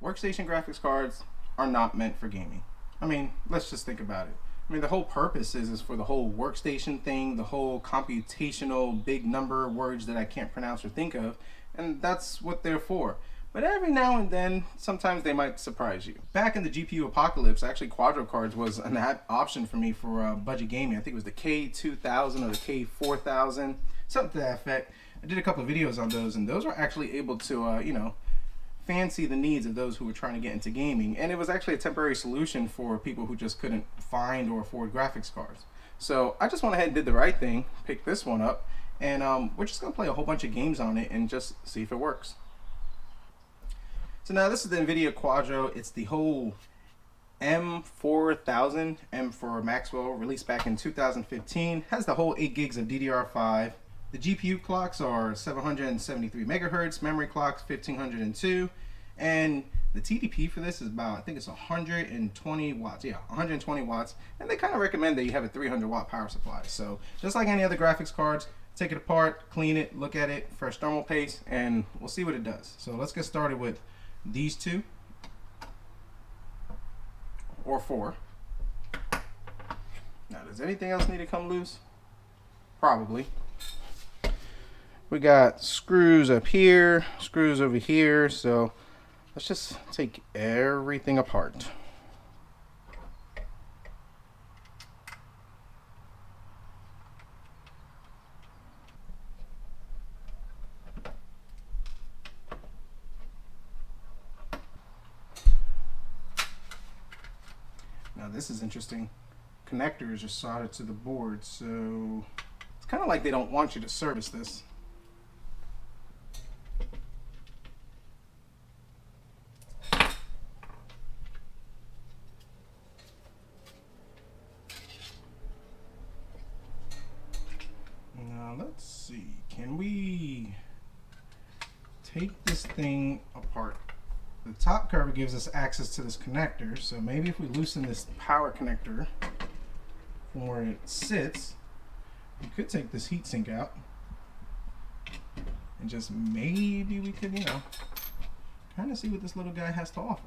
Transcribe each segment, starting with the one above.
Workstation graphics cards are not meant for gaming. I mean, let's just think about it. I mean, the whole purpose is for the whole workstation thing, the whole computational big number words that I can't pronounce or think of, and that's what they're for. But every now and then, sometimes they might surprise you. Back in the GPU apocalypse, actually Quadro cards was an option for me for budget gaming. I think it was the K2000 or the K4000, something to that effect. I did a couple of videos on those, and those were actually able to, fancy the needs of those who were trying to get into gaming. And it was actually a temporary solution for people who just couldn't find or afford graphics cards. So I just went ahead and did the right thing, picked this one up, and we're just going to play a whole bunch of games on it and just see if it works. So now this is the NVIDIA Quadro. It's the whole M4000, M for Maxwell, released back in 2015. Has the whole 8 gigs of DDR5. The GPU clocks are 773 megahertz, memory clocks 1502, and the TDP for this is about, I think it's 120 watts. Yeah, 120 watts. And they kind of recommend that you have a 300 watt power supply. So just like any other graphics cards, take it apart, clean it, look at it, fresh thermal paste, and we'll see what it does. So let's get started with these two, or 4. Now, does anything else need to come loose? Probably. We got screws up here, screws over here, so let's just take everything apart. Now this is interesting. Connectors are soldered to the board, so it's kind of like they don't want you to service this. Now let's see, can we take this thing apart? The top cover gives us access to this connector, so maybe if we loosen this power connector from where it sits, we could take this heatsink out and just maybe we could, kind of see what this little guy has to offer,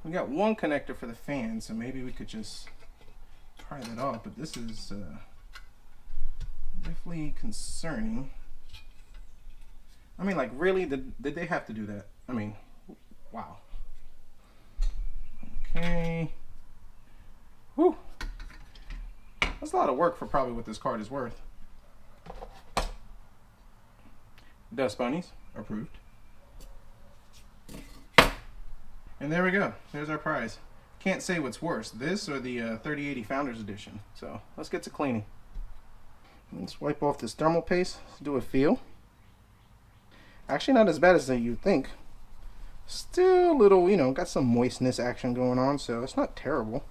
We got one connector for the fan, so maybe we could just pry that off, but this is definitely concerning. I mean, like, really? Did they have to do that? I mean, wow. Okay. Whew. That's a lot of work for probably what this card is worth. Dust bunnies, approved. And there we go. There's our prize. Can't say what's worse, this or the 3080 Founders Edition. So let's get to cleaning. Let's wipe off this thermal paste. Let's do a feel. Actually, not as bad as you'd think. Still a little, got some moistness action going on, so it's not terrible.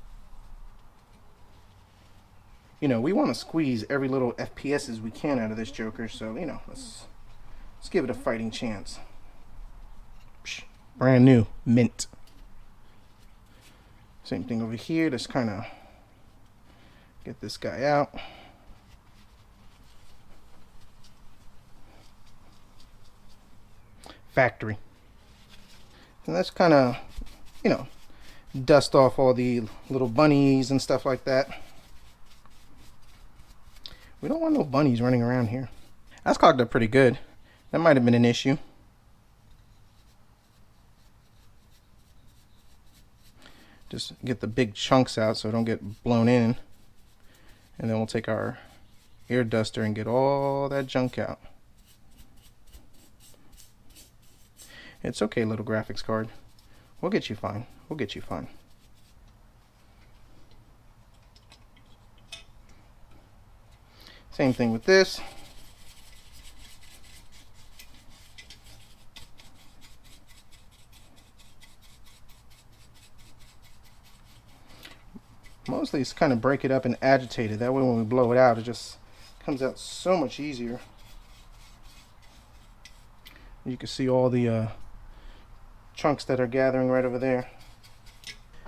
We want to squeeze every little FPS we can out of this joker, so let's give it a fighting chance. Psh, brand new, mint. Same thing over here. Let's kind of get this guy out. Factory. And let's kind of, dust off all the little bunnies and stuff like that. We don't want no bunnies running around here. That's clogged up pretty good. That might have been an issue. Just get the big chunks out so it don't get blown in. And then we'll take our air duster and get all that junk out. It's okay, little graphics card. We'll get you fine. We'll get you fine. Same thing with this. Mostly it's kind of break it up and agitate it. That way when we blow it out, it just Comes out so much easier. You can see all the chunks that are gathering right over there.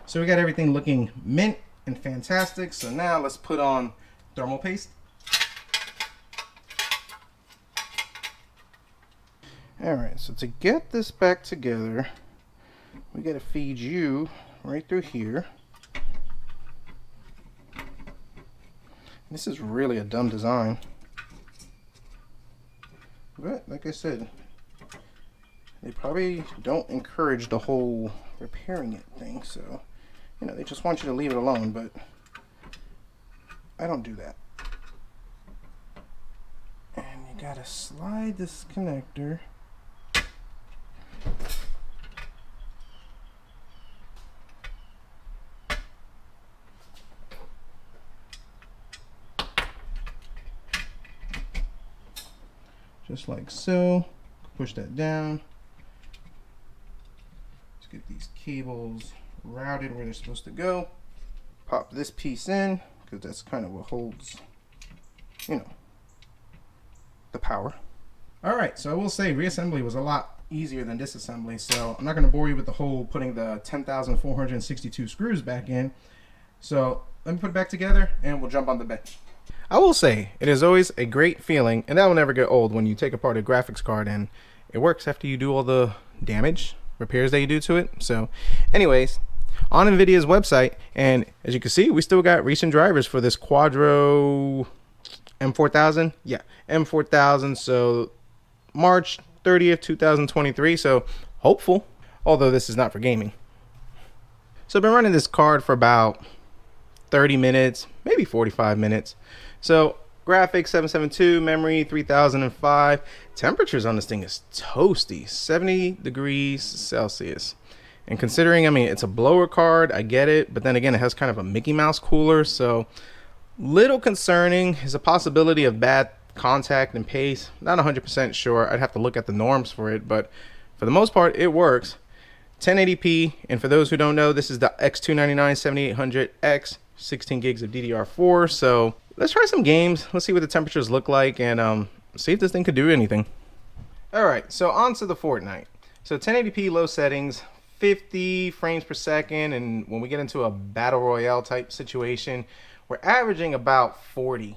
So we got everything looking mint and fantastic. So now let's put on thermal paste. Alright, so to get this back together, we got to feed you right through here. This is really a dumb design. But like I said, they probably don't encourage the whole repairing it thing, so you know, they just want you to leave it alone, but I don't do that. And you gotta slide this connector just like so. Push that down. Let's get these cables routed where they're supposed to go. Pop this piece in, because that's kind of what holds, you know, the power. Alright, so I will say reassembly was a lot easier than disassembly, so I'm not going to bore you with the whole putting the 10,462 screws back in. So let me put it back together and we'll jump on the bench. I will say, it is always a great feeling, and that will never get old, when you take apart a graphics card and it works after you do all the damage, repairs that you do to it. So anyways, on NVIDIA's website, and as you can see, we still got recent drivers for this Quadro M4000. Yeah, M4000, so March 30th, 2023, so hopeful, although this is not for gaming. So I've been running this card for about 30 minutes, maybe 45 minutes. So graphics 772, memory 3005. Temperatures on this thing is toasty, 70 degrees Celsius. And considering, I mean, it's a blower card, I get it, but then again, it has kind of a Mickey Mouse cooler, so little concerning is a possibility of bad contact and pace. Not 100% sure. I'd have to look at the norms for it, but for the most part, it works. 1080p, and for those who don't know, this is the X299 7800X, 16 gigs of DDR4. So let's try some games. Let's see what the temperatures look like, and see if this thing could do anything. All right, so on to the Fortnite. So 1080p low settings, 50 frames per second, and when we get into a battle royale type situation, we're averaging about 40.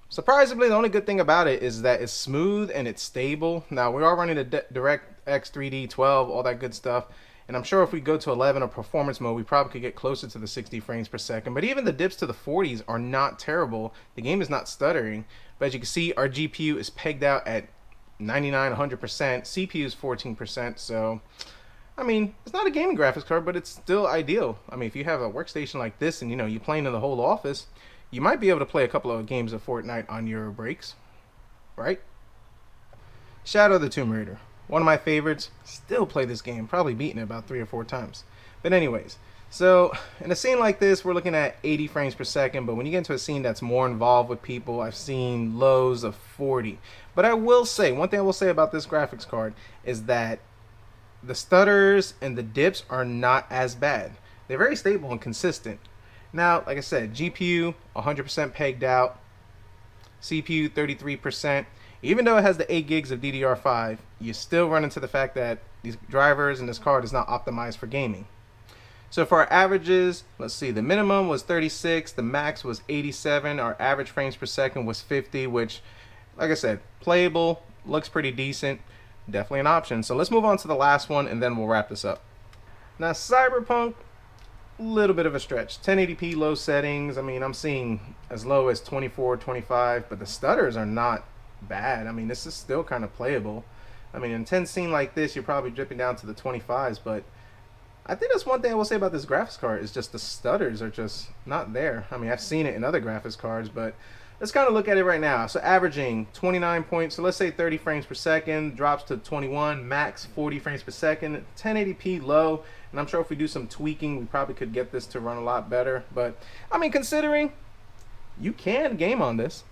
Surprisingly, the only good thing about it is that it's smooth and it's stable. Now, we are running the DirectX 3D 12, all that good stuff. And I'm sure if we go to 11 or performance mode, we probably could get closer to the 60 frames per second. But even the dips to the 40s are not terrible. The game is not stuttering. But as you can see, our GPU is pegged out at 99, 100%. CPU is 14%. So, I mean, it's not a gaming graphics card, but it's still ideal. I mean, if you have a workstation like this and, you know, you're playing in the whole office, you might be able to play a couple of games of Fortnite on your breaks, right? Shadow of the Tomb Raider. One of my favorites. Still play this game. Probably beaten it about 3 or 4 times. But anyways, so in a scene like this, we're looking at 80 frames per second. But when you get into a scene that's more involved with people, I've seen lows of 40. But I will say, one thing I will say about this graphics card is that the stutters and the dips are not as bad. They're very stable and consistent. Now, like I said, GPU 100% pegged out. CPU 33%. Even though it has the 8 gigs of DDR5, you still run into the fact that these drivers and this card is not optimized for gaming. So for our averages, let's see, the minimum was 36, the max was 87, our average frames per second was 50, which, like I said, playable, looks pretty decent, definitely an option. So let's move on to the last one and then we'll wrap this up. Now, Cyberpunk, a little bit of a stretch. 1080p low settings, I mean, I'm seeing as low as 24, 25, but the stutters are not bad. I mean, this is still kind of playable. I mean, in an intense scene like this, you're probably dripping down to the 25s, but I think that's one thing I will say about this graphics card is just the stutters are just not there. I mean, I've seen it in other graphics cards, but let's kind of look at it right now. So averaging 29 points, so let's say 30 frames per second, drops to 21, max 40 frames per second, 1080p low, and I'm sure if we do some tweaking, we probably could get this to run a lot better. But, I mean, considering you can game on this.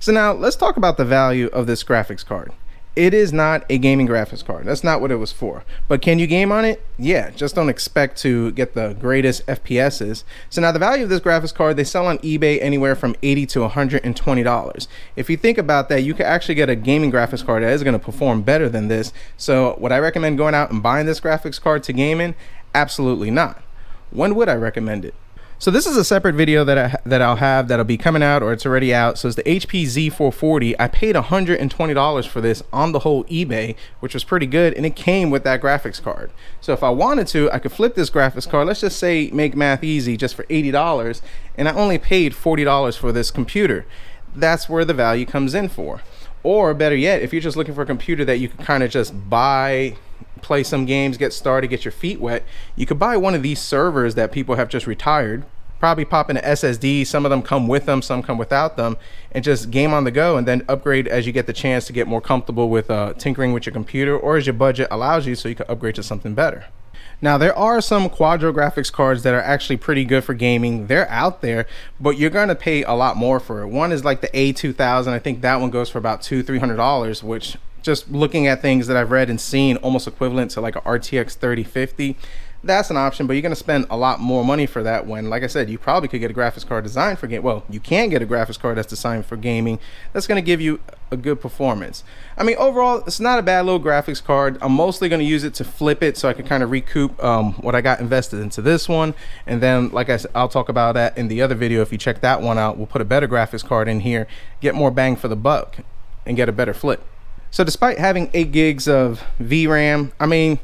So now let's talk about the value of this graphics card. It is not a gaming graphics card. That's not what it was for. But can you game on it? Yeah, just don't expect to get the greatest FPSs. So now the value of this graphics card, they sell on eBay anywhere from $80 to $120. If you think about that, you can actually get a gaming graphics card that is going to perform better than this. So would I recommend going out and buying this graphics card to game in? Absolutely not. When would I recommend it? So this is a separate video that'll have that'll be coming out, or it's already out. So it's the HP Z440. I paid $120 for this on the whole eBay, which was pretty good, and it came with that graphics card. So if I wanted to, I could flip this graphics card. Let's just say, make math easy, just for $80, and I only paid $40 for this computer. That's where the value comes in for. Or better yet, if you're just looking for a computer that you can kind of just buy, play some games, get started, get your feet wet, you could buy one of these servers that people have just retired, probably pop in an SSD, some of them come with them, some come without them, and just game on the go, and then upgrade as you get the chance to get more comfortable with tinkering with your computer, or as your budget allows you, so you can upgrade to something better. Now, there are some Quadro graphics cards that are actually pretty good for gaming. They're out there, but you're going to pay a lot more for it. One is like the A2000. I think that one goes for about $200-300, which, just looking at things that I've read and seen, almost equivalent to like a RTX 3050. That's an option, but you're going to spend a lot more money for that when, like I said, you probably could get a graphics card designed for game. Well, you can get a graphics card that's designed for gaming. That's going to give you a good performance. I mean, overall, it's not a bad little graphics card. I'm mostly going to use it to flip it so I can kind of recoup what I got invested into this one. And then, like I said, I'll talk about that in the other video. If you check that one out, we'll put a better graphics card in here, get more bang for the buck, and get a better flip. So despite having 8 gigs of VRAM, I mean,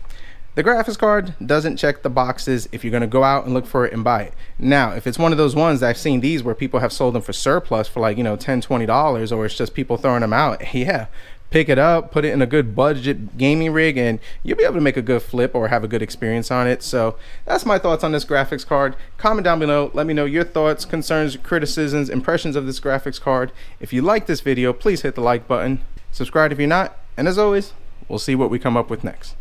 the graphics card doesn't check the boxes if you're going to go out and look for it and buy it. Now, if it's one of those ones that I've seen these where people have sold them for surplus for like, $10-20, or it's just people throwing them out, yeah, pick it up, put it in a good budget gaming rig, and you'll be able to make a good flip or have a good experience on it. So that's my thoughts on this graphics card. Comment down below, let me know your thoughts, concerns, criticisms, impressions of this graphics card. If you like this video, please hit the like button, subscribe if you're not, and as always, we'll see what we come up with next.